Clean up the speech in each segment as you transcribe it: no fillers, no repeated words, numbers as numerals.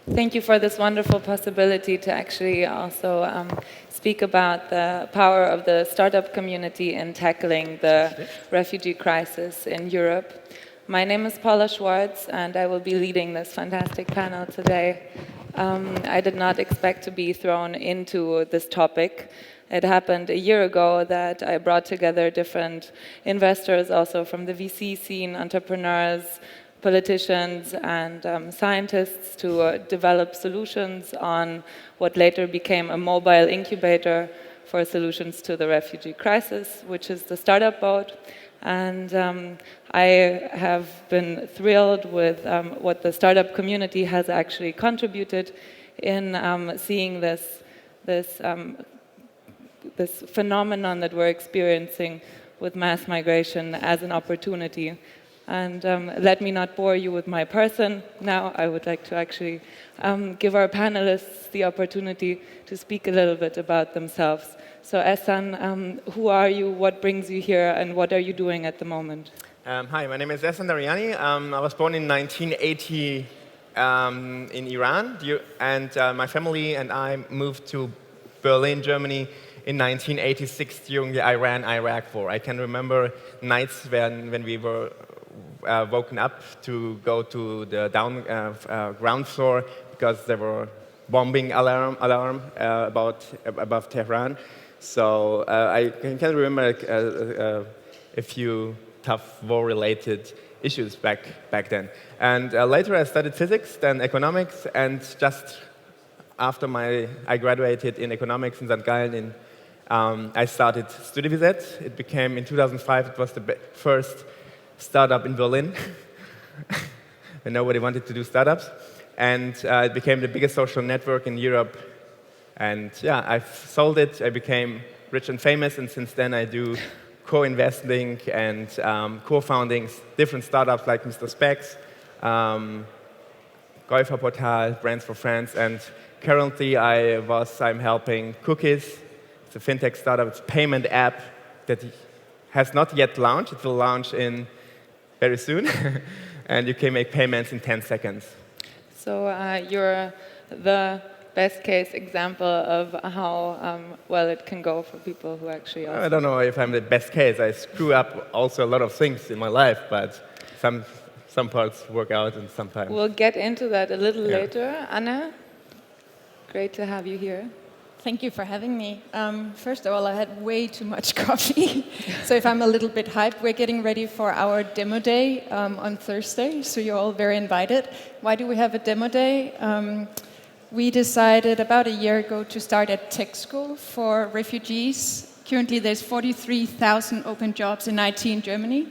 Thank you for this wonderful possibility to actually also speak about the power of the startup community in tackling the refugee crisis in Europe. My name is Paula Schwarz, and I will be leading this fantastic panel today. I did not expect to be thrown into this topic. It happened a year ago that I brought together different investors, also from the VC scene, entrepreneurs, politicians, and scientists to develop solutions on what later became a mobile incubator for solutions to the refugee crisis, which is the Startup Boat. And I have been thrilled with what the startup community has actually contributed in seeing this phenomenon that we're experiencing with mass migration as an opportunity. And let me not bore you with my person. Now I would like to actually give our panelists the opportunity to speak a little bit about themselves. So Ehssan, who are you, what brings you here, and what are you doing at the moment? Hi, my name is Ehssan Dariani. I was born in 1980 in Iran, and my family and I moved to Berlin, Germany in 1986 during the Iran-Iraq war. I can remember nights when we were woken up to go to the ground floor because there were bombing alarm above Tehran. So I can remember a few tough war-related issues back then. And later I studied physics, then economics, and just after I graduated in economics in St. Gallen, I started StudiVZ. It became, in 2005, it was the first startup in Berlin. And nobody wanted to do startups. And it became the biggest social network in Europe. And yeah, I sold it. I became rich and famous. And since then, I do co-investing and co-founding different startups like Mr. Specs, Golferportal, Brands for Friends. And currently, I'm helping Cookies. It's a fintech startup. It's a payment app that has not yet launched. It will launch very soon. And you can make payments in 10 seconds. So you're the best case example of how well it can go for people who actually also... I don't know if I'm the best case. I screw up also a lot of things in my life, but some parts work out and sometimes... We'll get into that a little later. Anna, great to have you here. Thank you for having me. First of all, I had way too much coffee, so if I'm a little bit hyped, we're getting ready for our demo day on Thursday, so you're all very invited. Why do we have a demo day? We decided about a year ago to start a tech school for refugees. Currently, there's 43,000 open jobs in IT in Germany.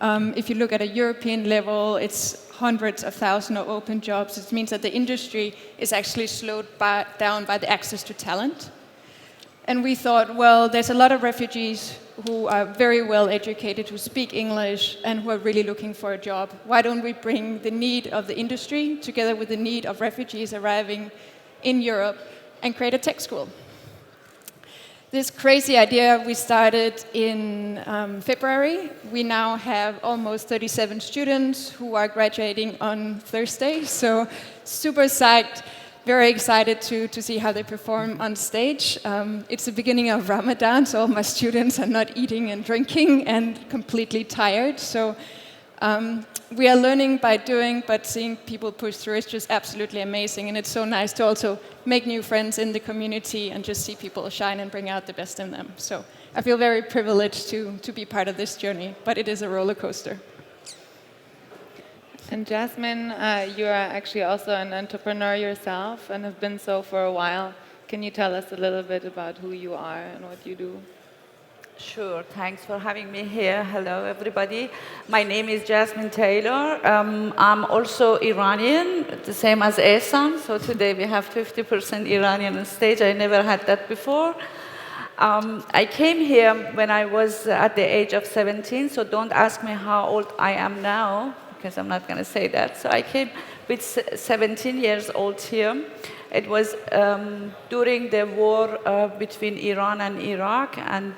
If you look at a European level, it's hundreds of thousands of open jobs. It means that the industry is actually slowed down by the access to talent. And we thought, well, there's a lot of refugees who are very well educated, who speak English, and who are really looking for a job. Why don't we bring the need of the industry together with the need of refugees arriving in Europe and create a tech school? This crazy idea we started in February. We now have almost 37 students who are graduating on Thursday, so super psyched, very excited to see how they perform on stage. It's the beginning of Ramadan, so all my students are not eating and drinking and completely tired. So we are learning by doing, but seeing people push through is just absolutely amazing. And it's so nice to also make new friends in the community and just see people shine and bring out the best in them. So I feel very privileged to be part of this journey, but it is a roller coaster. And Jasmin, you are actually also an entrepreneur yourself and have been so for a while. Can you tell us a little bit about who you are and what you do? Sure, thanks for having me here. Hello, everybody. My name is Jasmin Taylor. I'm also Iranian, the same as Ehssan. So today we have 50% Iranian on stage. I never had that before. I came here when I was at the age of 17, so don't ask me how old I am now, because I'm not going to say that. So I came with 17 years old here. It was during the war between Iran and Iraq, and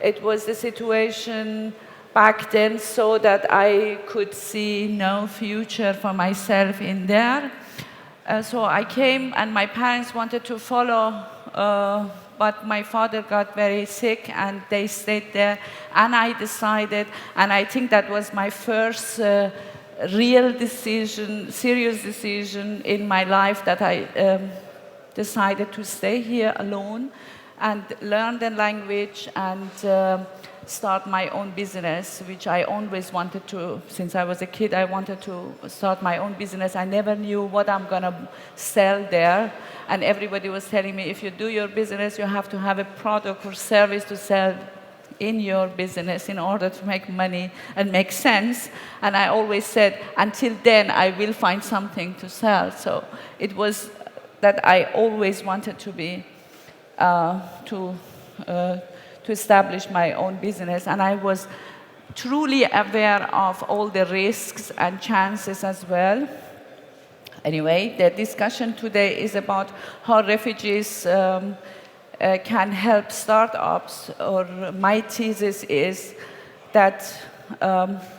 it was the situation back then so that I could see no future for myself in there. So I came, and my parents wanted to follow, but my father got very sick, and they stayed there. And I decided, and I think that was my first real decision, serious decision in my life, that I decided to stay here alone and learn the language and start my own business, which I always wanted to. Since I was a kid, I wanted to start my own business. I never knew what I'm going to sell there. And everybody was telling me, if you do your business, you have to have a product or service to sell in your business in order to make money and make sense. And I always said, until then, I will find something to sell. So it was that I always wanted to be, to establish my own business. And I was truly aware of all the risks and chances as well. Anyway, the discussion today is about how refugees can help startups. Or my thesis is that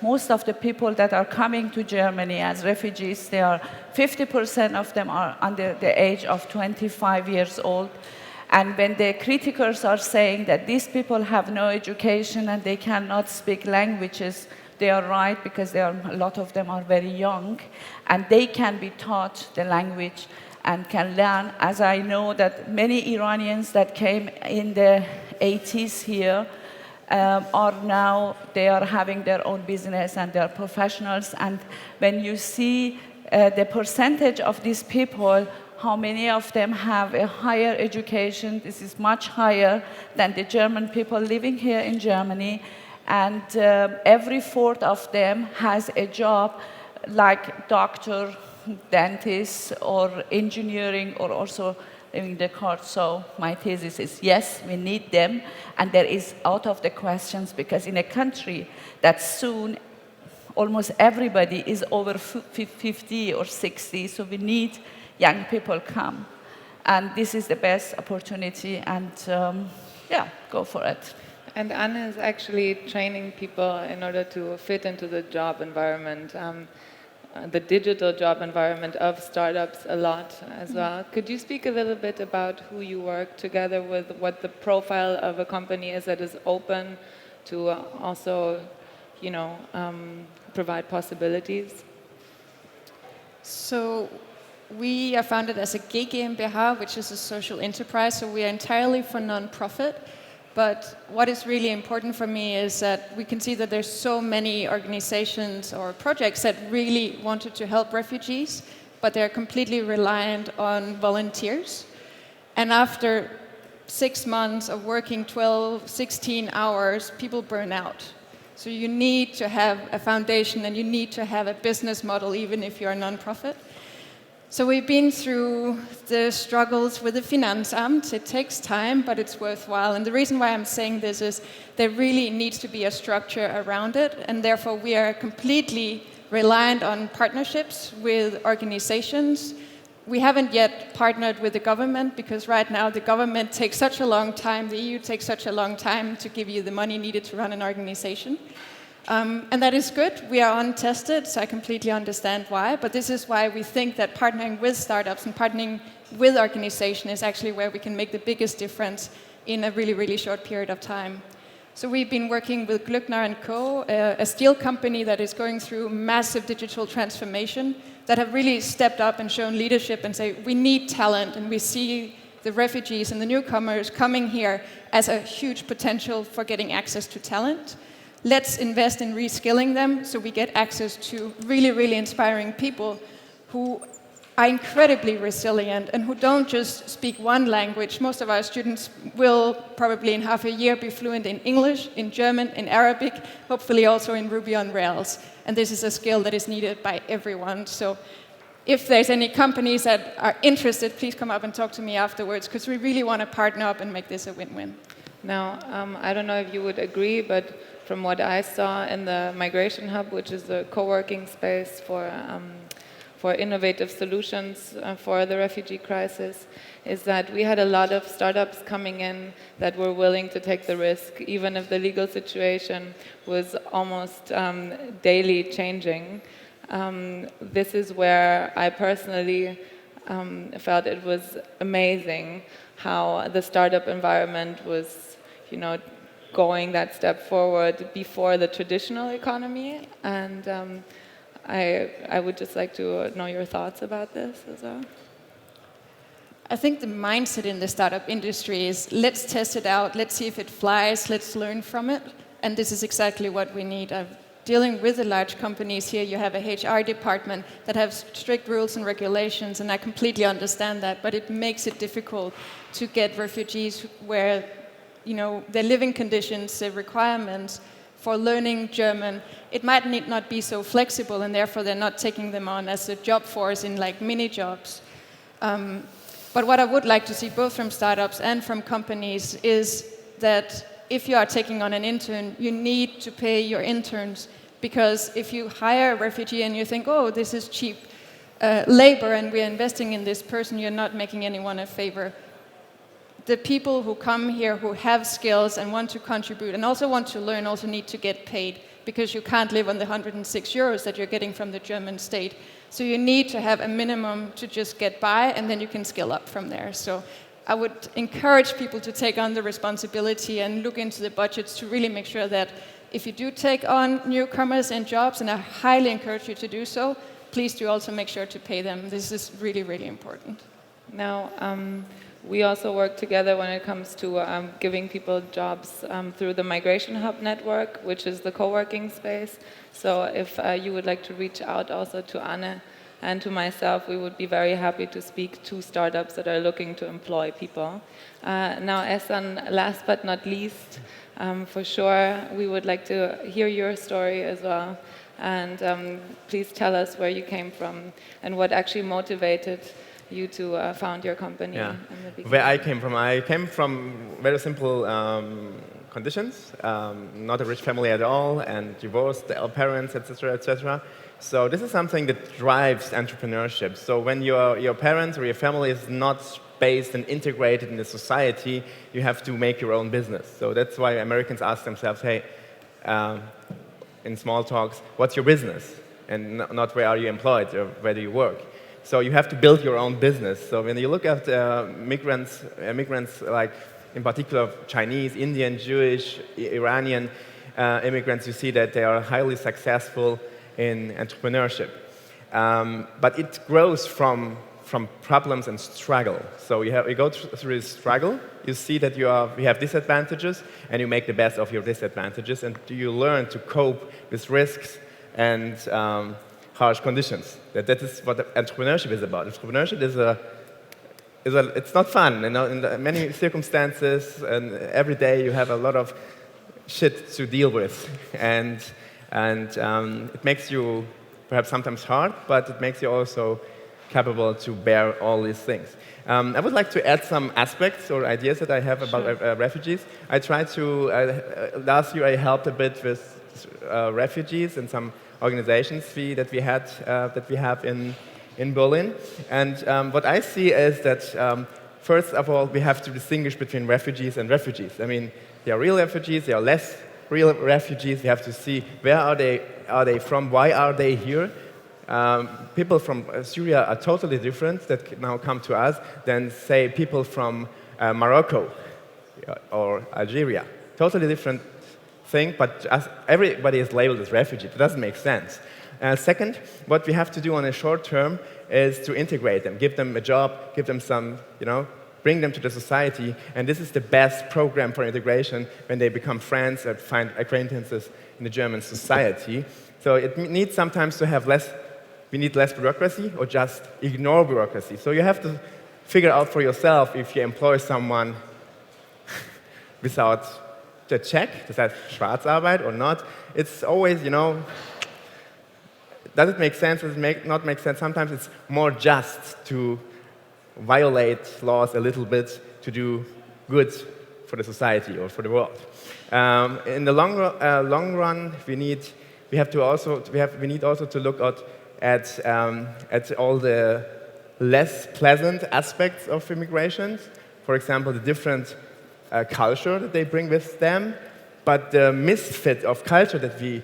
most of the people that are coming to Germany as refugees, 50% of them are under the age of 25 years old. And when the criticals are saying that these people have no education and they cannot speak languages, they are right, because a lot of them are very young, and they can be taught the language and can learn. As I know that many Iranians that came in the 80s here they are having their own business and they are professionals. And when you see the percentage of these people, how many of them have a higher education, this is much higher than the German people living here in Germany. And every fourth of them has a job like doctor, dentist, or engineering, or also in the court. So my thesis is, yes, we need them, and there is out of the questions, because in a country that soon almost everybody is over 50 or 60, so we need young people come. And this is the best opportunity, and yeah, go for it. And Anna is actually training people in order to fit into the job environment, the digital job environment of startups a lot as well. Could you speak a little bit about who you work together with, what the profile of a company is that is open to also, provide possibilities? So we are founded as a GmbH, which is a social enterprise, so we are entirely for non-profit. But what is really important for me is that we can see that there's so many organizations or projects that really wanted to help refugees, but they're completely reliant on volunteers. And after 6 months of working 12, 16 hours, people burn out. So you need to have a foundation and you need to have a business model, even if you're a non-profit. So we've been through the struggles with the Finanzamt. It takes time, but it's worthwhile. And the reason why I'm saying this is there really needs to be a structure around it, and therefore we are completely reliant on partnerships with organizations. We haven't yet partnered with the government, because right now the government takes such a long time, the EU takes such a long time to give you the money needed to run an organization. And that is good. We are untested, so I completely understand why. But this is why we think that partnering with startups and partnering with organizations is actually where we can make the biggest difference in a really, really short period of time. So we've been working with Glückner & Co., a steel company that is going through massive digital transformation, that have really stepped up and shown leadership and say, we need talent, and we see the refugees and the newcomers coming here as a huge potential for getting access to talent. Let's invest in reskilling them so we get access to really, really inspiring people who are incredibly resilient and who don't just speak one language. Most of our students will probably in half a year be fluent in English, in German, in Arabic, hopefully also in Ruby on Rails. And this is a skill that is needed by everyone. So if there's any companies that are interested, please come up and talk to me afterwards, because we really want to partner up and make this a win-win. Now, I don't know if you would agree, but from what I saw in the Migration Hub, which is a co-working space for innovative solutions for the refugee crisis, is that we had a lot of startups coming in that were willing to take the risk, even if the legal situation was almost daily changing. This is where I personally felt it was amazing how the startup environment was, going that step forward before the traditional economy. And I would just like to know your thoughts about this as well. I think the mindset in the startup industry is, let's test it out, let's see if it flies, let's learn from it. And this is exactly what we need. Dealing with the large companies here, you have a HR department that has strict rules and regulations, and I completely understand that, but it makes it difficult to get refugees where, their living conditions, their requirements for learning German, it might not be so flexible, and therefore they're not taking them on as a job force in like mini jobs. But what I would like to see both from startups and from companies is that if you are taking on an intern, you need to pay your interns, because if you hire a refugee and you think, oh, this is cheap labor and we're investing in this person, you're not making anyone a favor. The people who come here who have skills and want to contribute and also want to learn also need to get paid, because you can't live on the 106 euros that you're getting from the German state. So you need to have a minimum to just get by, and then you can scale up from there. So I would encourage people to take on the responsibility and look into the budgets to really make sure that if you do take on newcomers and jobs, and I highly encourage you to do so, please do also make sure to pay them. This is really, really important. Now, we also work together when it comes to giving people jobs through the Migration Hub network, which is the co-working space. So if you would like to reach out also to Anne and to myself, we would be very happy to speak to startups that are looking to employ people. Now, Ehssan, last but not least, for sure, we would like to hear your story as well. And please tell us where you came from and what actually motivated you to found your company. Yeah. In the beginning. Where I came from very simple conditions, not a rich family at all, and divorced parents, etc., etc. So this is something that drives entrepreneurship. So when your parents or your family is not based and integrated in the society, you have to make your own business. So that's why Americans ask themselves, hey, in small talks, what's your business? And not where are you employed or where do you work? So you have to build your own business. So when you look at migrants like in particular Chinese, Indian, Jewish, Iranian immigrants, you see that they are highly successful in entrepreneurship. But it grows from problems and struggle. So you go through this struggle, you see that you have disadvantages, and you make the best of your disadvantages, and you learn to cope with risks and harsh conditions. That is what entrepreneurship is about. Entrepreneurship it's not fun. In many circumstances, and every day you have a lot of shit to deal with, and it makes you perhaps sometimes hard, but it makes you also capable to bear all these things. I would like to add some aspects or ideas that I have about refugees. I tried to, last year I helped a bit with refugees and some organizations that we have in Berlin. And what I see is that, first of all, we have to distinguish between refugees and refugees. I mean, there are real refugees, there are less real refugees. We have to see where are they from, why are they here. People from Syria are totally different that now come to us than, say, people from Morocco or Algeria. Totally different thing, but everybody is labeled as refugee. It doesn't make sense. Second, what we have to do on a short term is to integrate them, give them a job, give them some, bring them to the society, and this is the best program for integration when they become friends and find acquaintances in the German society. So it needs sometimes to have we need less bureaucracy or just ignore bureaucracy. So you have to figure out for yourself if you employ someone without the check, does that Schwarzarbeit or not? It's always, does it make sense? Does it not make sense? Sometimes it's more just to violate laws a little bit to do good for the society or for the world. In the long run, we need also to look at all the less pleasant aspects of immigration. For example, the different culture that they bring with them, but the misfit of culture that the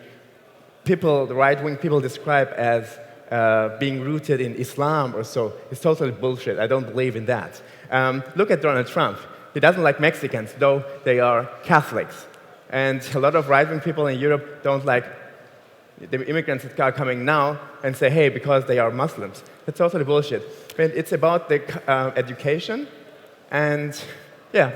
right-wing people describe as being rooted in Islam or so. It's totally bullshit. I don't believe in that. Look at Donald Trump. He doesn't like Mexicans, though they are Catholics. And a lot of right-wing people in Europe don't like the immigrants that are coming now and say, hey, because they are Muslims. That's totally bullshit. But it's about the education and, yeah,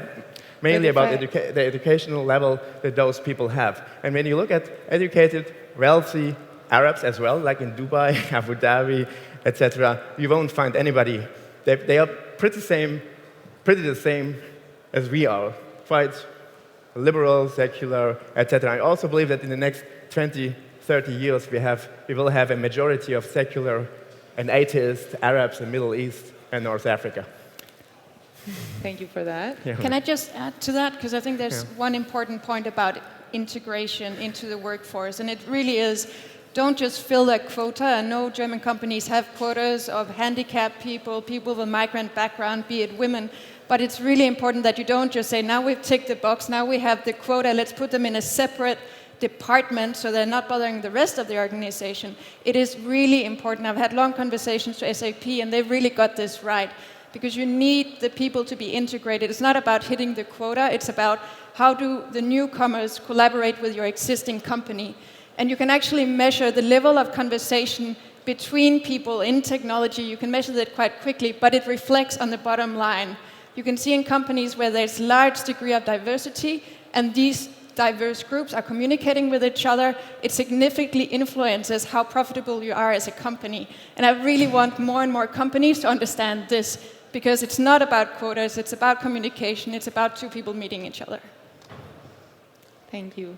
mainly about the educational level that those people have. And when you look at educated, wealthy Arabs as well, like in Dubai, Abu Dhabi, etc., you won't find anybody. They are pretty the same as we are, quite liberal, secular, etc. I also believe that in the next 20, 30 years, we will have a majority of secular and atheist Arabs in Middle East and North Africa. Thank you for that. Yeah. Can I just add to that? Because I think there's one important point about integration into the workforce, and it really is, don't just fill that quota. I know German companies have quotas of handicapped people, people with a migrant background, be it women, but it's really important that you don't just say, now we've ticked the box, now we have the quota, let's put them in a separate department so they're not bothering the rest of the organization. It is really important. I've had long conversations to SAP, and they've really got this right, because you need the people to be integrated. It's not about hitting the quota, it's about how do the newcomers collaborate with your existing company. And you can actually measure the level of conversation between people in technology. You can measure that quite quickly, but it reflects on the bottom line. You can see in companies where there's large degree of diversity, and these diverse groups are communicating with each other, it significantly influences how profitable you are as a company. And I really want more and more companies to understand this, because it's not about quotas, it's about communication, it's about two people meeting each other. Thank you.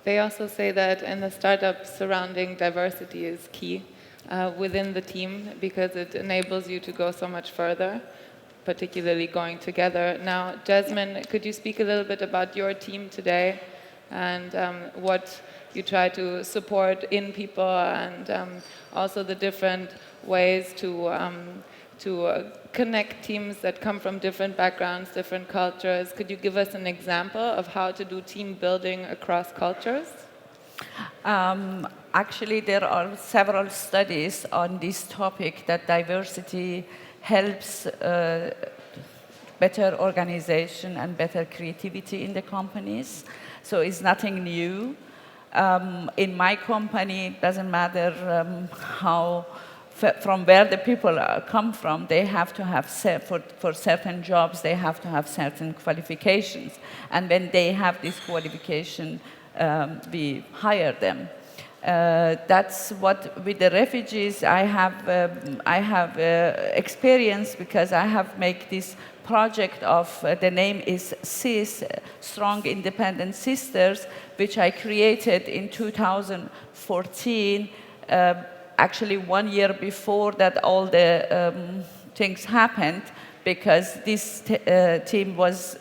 They also say that in the startup surrounding diversity is key within the team, because it enables you to go so much further, particularly going together. Now, Jasmin, could you speak a little bit about your team today and what you try to support in people, and also the different ways to connect teams that come from different backgrounds, different cultures? Could you give us an example of how to do team building across cultures? Actually, there are several studies on this topic, that diversity helps better organization and better creativity in the companies. So it's nothing new. In my company, it doesn't matter from where the people come from, they have to have, for certain jobs, they have to have certain qualifications. And when they have this qualification, we hire them. That's what, with the refugees, I have experience, because I have made this project of, the name is SIS, Strong Independent Sisters, which I created in 2014, actually 1 year before that all the things happened, because this team was,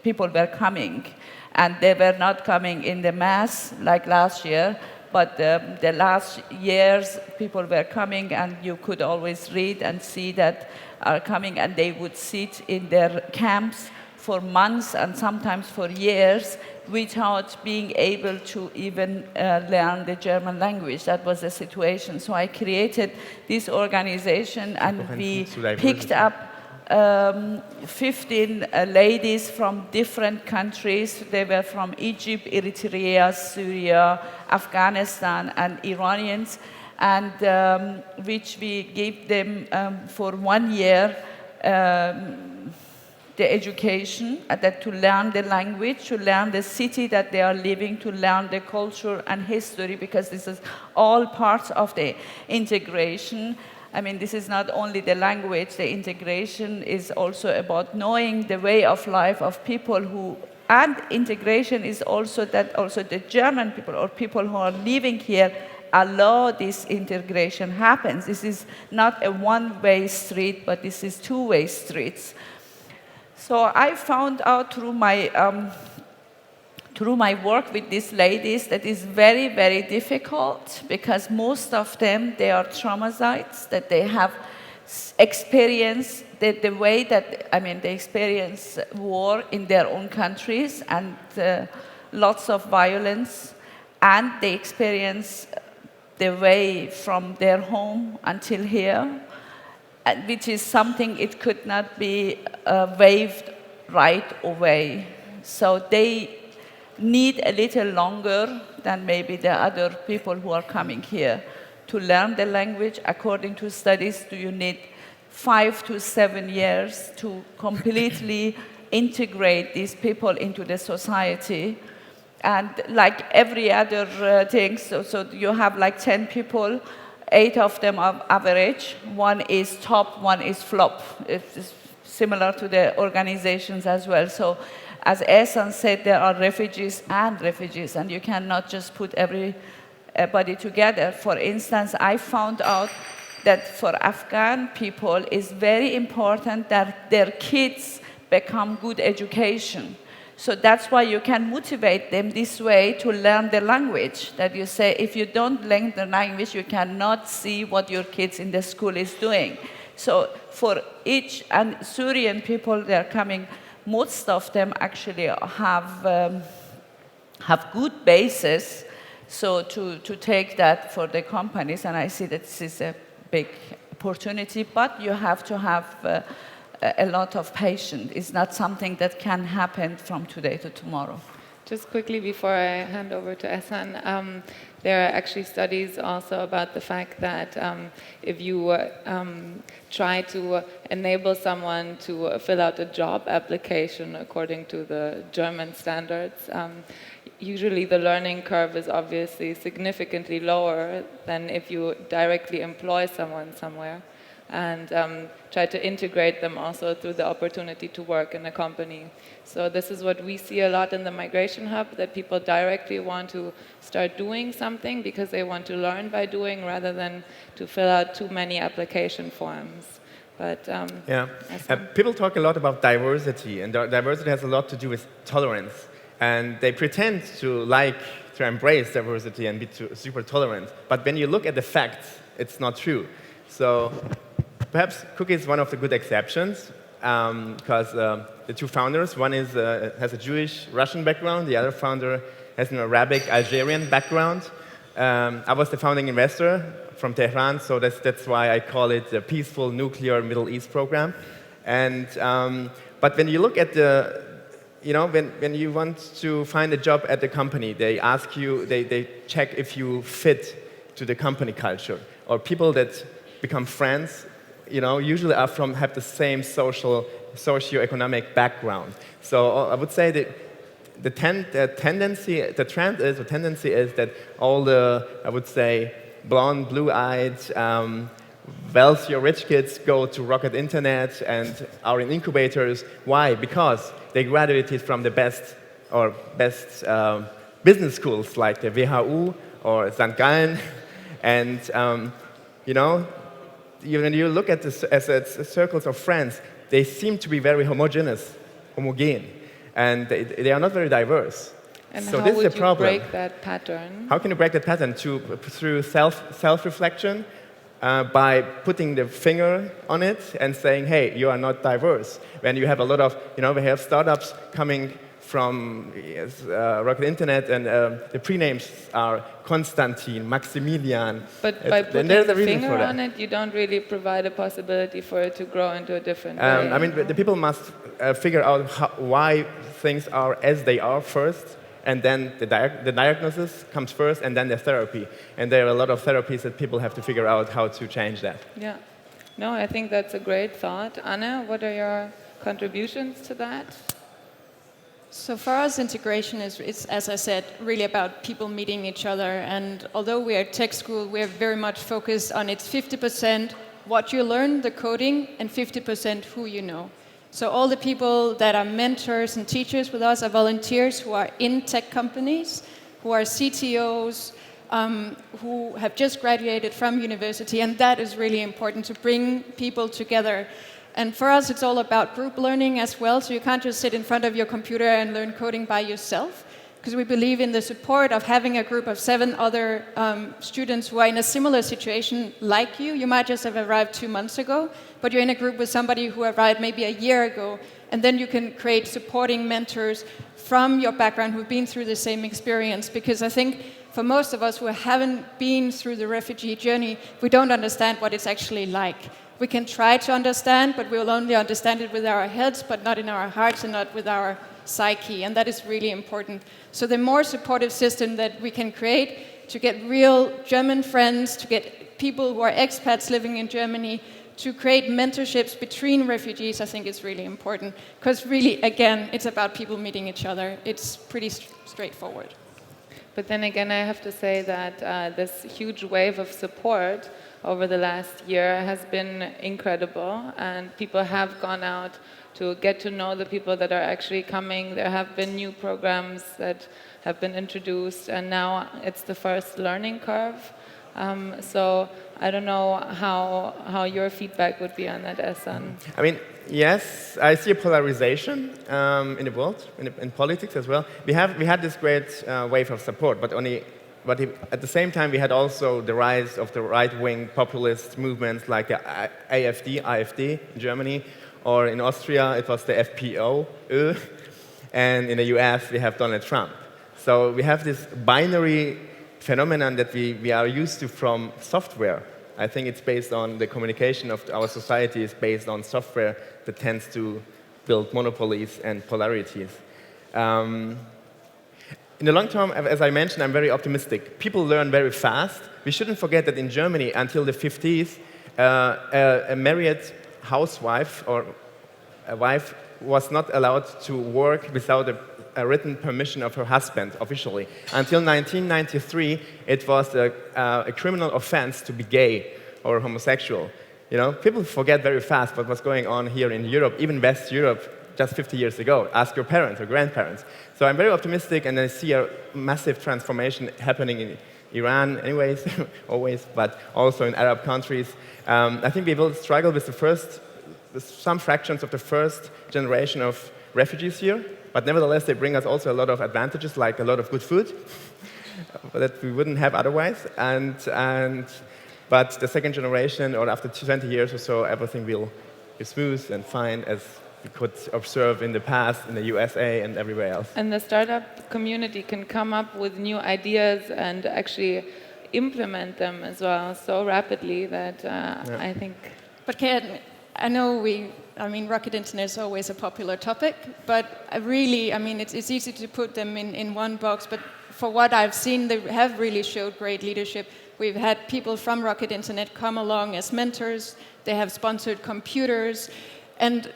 people were coming, and they were not coming in the mass like last year, but the last years people were coming, and you could always read and see that are coming, and they would sit in their camps for months and sometimes for years without being able to even learn the German language. That was the situation. So I created this organization, and we picked up 15 ladies from different countries. They were from Egypt, Eritrea, Syria, Afghanistan, and Iranians, and which we gave them for 1 year the education, that to learn the language, to learn the city that they are living, to learn the culture and history, because this is all parts of the integration. I mean, this is not only the language, the integration is also about knowing the way of life of people who, and integration is also that also the German people or people who are living here allow this integration happens. This is not a one-way street, but this is two-way streets. So I found out through my work with these ladies that is very, very difficult, because most of them, they are traumatized, that they have experienced the way that, I mean, they experience war in their own countries, and lots of violence, and they experience the way from their home until here, which is something it could not be waived right away. So they need a little longer than maybe the other people who are coming here to learn the language. According to studies, do you need 5 to 7 years to completely integrate these people into the society. And like every other thing, so you have like 10 people, 8 of them are average, 1 is top, 1 is flop. It's similar to the organizations as well. So as Ehssan said, there are refugees, and you cannot just put everybody together. For instance, I found out that for Afghan people, it's very important that their kids become good education. So that's why you can motivate them this way to learn the language. That you say, if you don't learn the language, you cannot see what your kids in the school is doing. So for each, and Syrian people, they're coming, most of them actually have good basis. So to take that for the companies, and I see that this is a big opportunity, but you have to have a lot of patience. It's not something that can happen from today to tomorrow. Just quickly before I hand over to Ehssan, there are actually studies also about the fact that if you try to enable someone to fill out a job application according to the German standards, usually the learning curve is obviously significantly lower than if you directly employ someone somewhere and try to integrate them also through the opportunity to work in a company. So this is what we see a lot in the Migration Hub, that people directly want to start doing something because they want to learn by doing rather than to fill out too many application forms. But people talk a lot about diversity, and diversity has a lot to do with tolerance. And they pretend to embrace diversity and be super tolerant. But when you look at the facts, it's not true. So perhaps Cookie is one of the good exceptions, because the two founders, one has a Jewish Russian background, the other founder has an Arabic Algerian background. I was the founding investor from Tehran, so that's why I call it the Peaceful Nuclear Middle East Program. And but when you look at when you want to find a job at the company, they ask you, they check if you fit to the company culture, or people that become friends, usually have the same socio-economic background. So I would say that the tendency is that all the, I would say, blonde, blue-eyed, wealthy or rich kids go to Rocket Internet and are in incubators. Why? Because they graduated from the best business schools like the WHU or St. Gallen, and when you look at this as circles of friends, they seem to be very homogen, and they are not very diverse. And so how this would is a problem. You break that pattern? How can you break that pattern? Through self-reflection, by putting the finger on it and saying, hey, you are not diverse. When you have a lot of, we have startups coming from Rocket Internet, and the pre-names are Konstantin, Maximilian. But by putting the finger on it, you don't really provide a possibility for it to grow into a different way. I mean, the people must figure out why things are as they are first, and then the diagnosis comes first, and then the therapy. And there are a lot of therapies that people have to figure out how to change that. Yeah. No, I think that's a great thought. Anna, what are your contributions to that? So for us, integration is, as I said, really about people meeting each other. And although we are a tech school, we are very much focused on it's 50% what you learn, the coding, and 50% who you know. So all the people that are mentors and teachers with us are volunteers who are in tech companies, who are CTOs, who have just graduated from university. And that is really important, to bring people together. And for us, it's all about group learning as well. So you can't just sit in front of your computer and learn coding by yourself, because we believe in the support of having a group of 7 other students who are in a similar situation like you. You might just have arrived 2 months ago, but you're in a group with somebody who arrived maybe a year ago, and then you can create supporting mentors from your background who've been through the same experience. Because I think for most of us who haven't been through the refugee journey, we don't understand what it's actually like. We can try to understand, but we will only understand it with our heads, but not in our hearts and not with our psyche, and that is really important. So the more supportive system that we can create to get real German friends, to get people who are expats living in Germany, to create mentorships between refugees, I think is really important. Because really, again, it's about people meeting each other. It's pretty straightforward. But then again, I have to say that this huge wave of support over the last year has been incredible, and people have gone out to get to know the people that are actually coming. There have been new programs that have been introduced, and now it's the first learning curve. So I don't know how your feedback would be on that, Ehssan. I mean, yes, I see a polarization in the world, in politics as well. We had this great wave of support, but at the same time we had also the rise of the right-wing populist movements like the AfD in Germany, or in Austria it was the FPO, and in the US we have Donald Trump. So we have this binary phenomenon that we are used to from software. I think it's based on the communication of our society is based on software that tends to build monopolies and polarities. In the long term, as I mentioned, I'm very optimistic. People learn very fast. We shouldn't forget that in Germany, until the 50s, a married housewife or a wife was not allowed to work without a written permission of her husband, officially. Until 1993, it was a criminal offense to be gay or homosexual. You know, people forget very fast what was going on here in Europe, even West Europe, just 50 years ago. Ask your parents or grandparents. So I'm very optimistic, and I see a massive transformation happening in Iran, anyways, always, but also in Arab countries. I think we will struggle with some fractions of the first generation of refugees here, but nevertheless, they bring us also a lot of advantages, like a lot of good food that we wouldn't have otherwise. But the second generation, or after 20 years or so, everything will be smooth and fine, as we could observe in the past in the USA and everywhere else. And the startup community can come up with new ideas and actually implement them as well so rapidly that I think... But Kjær, I know Rocket Internet is always a popular topic, but it's easy to put them in one box, but for what I've seen, they have really showed great leadership. We've had people from Rocket Internet come along as mentors, they have sponsored computers, and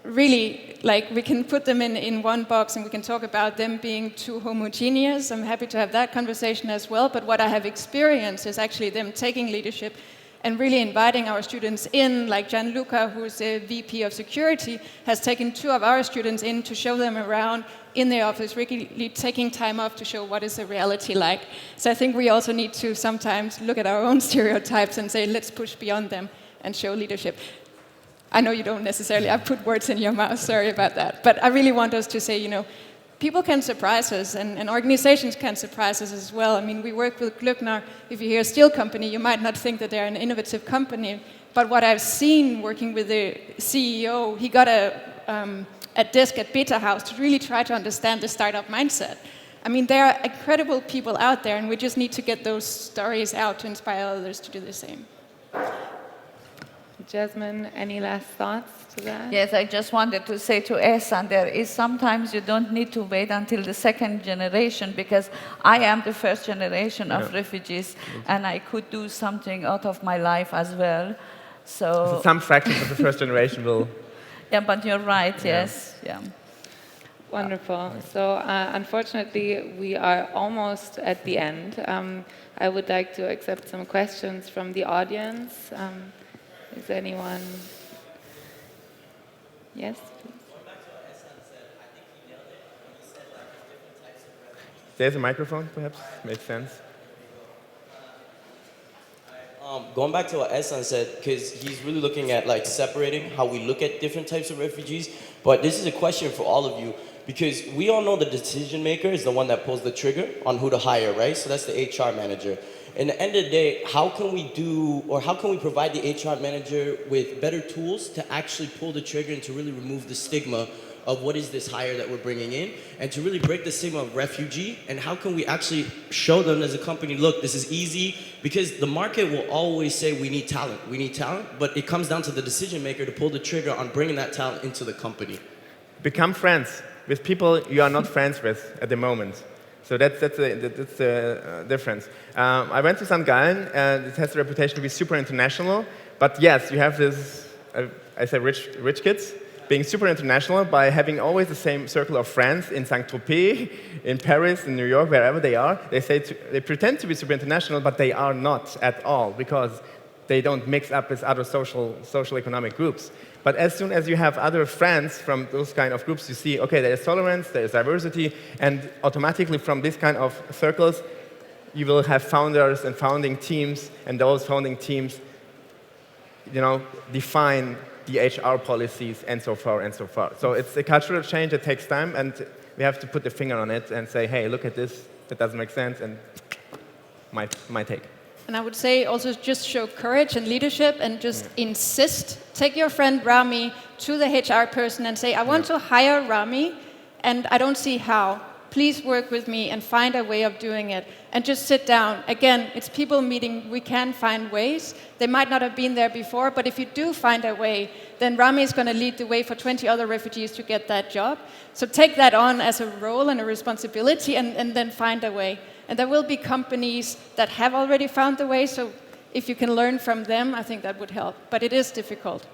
really, we can put them in one box and we can talk about them being too homogeneous. I'm happy to have that conversation as well, but what I have experienced is actually them taking leadership and really inviting our students in, like Gianluca, who's a VP of security, has taken 2 of our students in to show them around in the office, really taking time off to show what is the reality like. So I think we also need to sometimes look at our own stereotypes and say, let's push beyond them and show leadership. I know you don't necessarily, I put words in your mouth, sorry about that. But I really want us to say, people can surprise us, and organizations can surprise us as well. we work with Glückner. If you hear a steel company, you might not think that they're an innovative company. But what I've seen working with the CEO, he got a desk at Beta House to really try to understand the startup mindset. There are incredible people out there, and we just need to get those stories out to inspire others to do the same. Jasmin, any last thoughts to that? Yes, I just wanted to say to Ehssan, there is sometimes you don't need to wait until the second generation, because I am the first generation of refugees, and I could do something out of my life as well. So some fractions of the first generation will... Yeah, but you're right, yes. Yeah. Wonderful. So unfortunately, we are almost at the end. I would like to accept some questions from the audience. Is anyone? Yes, please. Going back to what Ehssan said, I think he nailed it when he said there's different types of refugees. There's a microphone, perhaps? Makes sense. Going back to what Ehssan said, because he's really looking at separating how we look at different types of refugees. But this is a question for all of you, because we all know the decision maker is the one that pulls the trigger on who to hire, right? So that's the HR manager. In the end of the day, how can we provide the HR manager with better tools to actually pull the trigger and to really remove the stigma of what is this hire that we're bringing in, and to really break the stigma of refugee, and how can we actually show them as a company, look, this is easy, because the market will always say we need talent, but it comes down to the decision maker to pull the trigger on bringing that talent into the company. Become friends with people you are not friends with at the moment. So that's the difference. I went to St. Gallen, and it has the reputation to be super international. But yes, you have this, I say rich kids, being super international by having always the same circle of friends in Saint-Tropez, in Paris, in New York, wherever they are. They pretend to be super international, but they are not at all, because they don't mix up with other social economic groups. But as soon as you have other friends from those kind of groups, you see, okay, there is tolerance, there is diversity, and automatically from this kind of circles, you will have founders and founding teams, and those founding teams, define the HR policies and so far and so far. So it's a cultural change that takes time, and we have to put the finger on it and say, hey, look at this, that doesn't make sense, and my take. And I would say also just show courage and leadership and just insist. Take your friend Rami to the HR person and say, I want to hire Rami, and I don't see how. Please work with me and find a way of doing it. And just sit down. Again, it's people meeting. We can find ways. They might not have been there before, but if you do find a way, then Rami is going to lead the way for 20 other refugees to get that job. So take that on as a role and a responsibility, and then find a way. And there will be companies that have already found the way, so if you can learn from them, I think that would help. But it is difficult.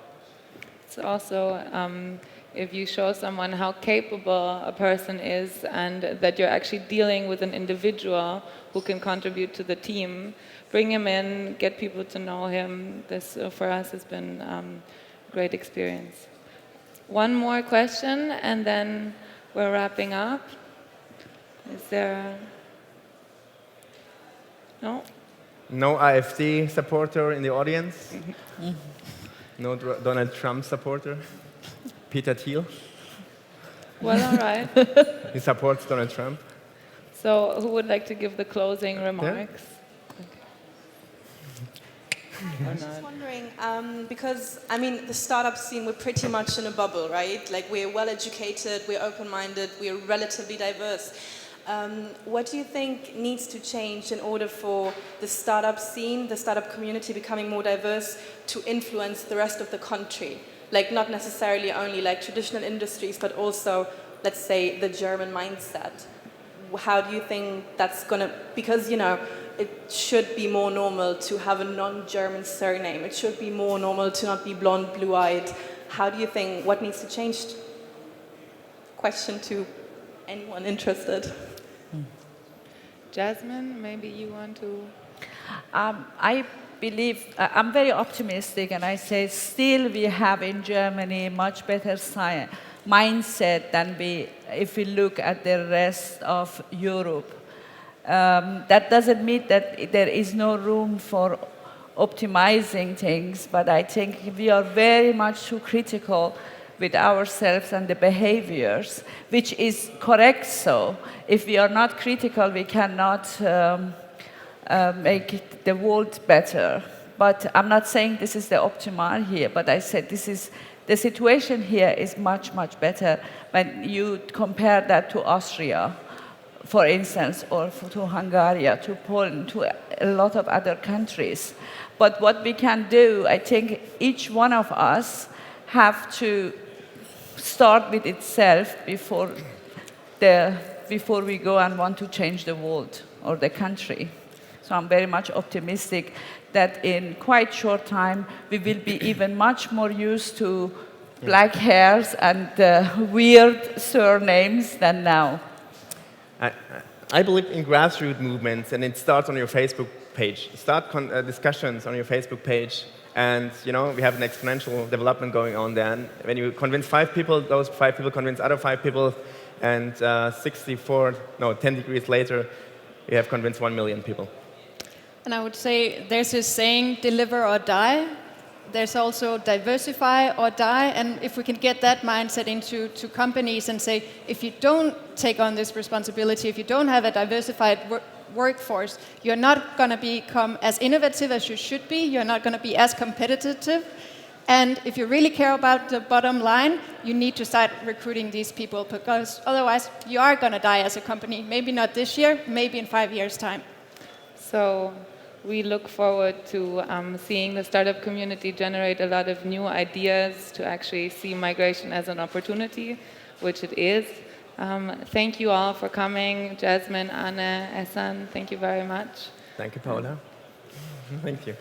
It's also, if you show someone how capable a person is and that you're actually dealing with an individual who can contribute to the team, bring him in, get people to know him. This, for us, has been a great experience. One more question, and then we're wrapping up. Is there... No? No AfD supporter in the audience? No Donald Trump supporter? Peter Thiel? Well, all right. He supports Donald Trump. So who would like to give the closing remarks? I was just wondering, because, the startup scene, we're pretty much in a bubble, right? Like, we're well-educated, we're open-minded, we're relatively diverse. What do you think needs to change in order for the startup scene, the startup community becoming more diverse to influence the rest of the country? Like, not necessarily only like traditional industries, but also, let's say, the German mindset. How do you think that's gonna, because, it should be more normal to have a non-German surname. It should be more normal to not be blonde, blue-eyed. How do you think, what needs to change? Question to anyone interested. Jasmin, maybe you want to... I believe, I'm very optimistic, and I say still we have in Germany much better mindset than if we look at the rest of Europe. That doesn't mean that there is no room for optimizing things, but I think we are very much too critical with ourselves and the behaviors, which is correct so. If we are not critical, we cannot make the world better. But I'm not saying this is the optimal here, but I said the situation here is much, much better when you compare that to Austria, for instance, or to Hungary, to Poland, to a lot of other countries. But what we can do, I think each one of us have to start with itself before we go and want to change the world or the country. So I'm very much optimistic that in quite short time we will be even much more used to black hairs and weird surnames than now. I believe in grassroots movements, and it starts on your Facebook page. Start discussions on your Facebook page. And, we have an exponential development going on there. And when you convince 5 people, those 5 people convince other 5 people, and 10 degrees later, you have convinced 1 million people. And I would say there's this saying, deliver or die. There's also diversify or die. And if we can get that mindset into companies and say, if you don't take on this responsibility, if you don't have a diversified workforce, you're not going to become as innovative as you should be. You're not going to be as competitive. And if you really care about the bottom line, you need to start recruiting these people, because otherwise you are going to die as a company. Maybe not this year, maybe in 5 years' time. So we look forward to seeing the startup community generate a lot of new ideas to actually see migration as an opportunity, which it is. Thank you all for coming. Jasmin, Anne, Ehssan, thank you very much. Thank you, Paula. Thank you.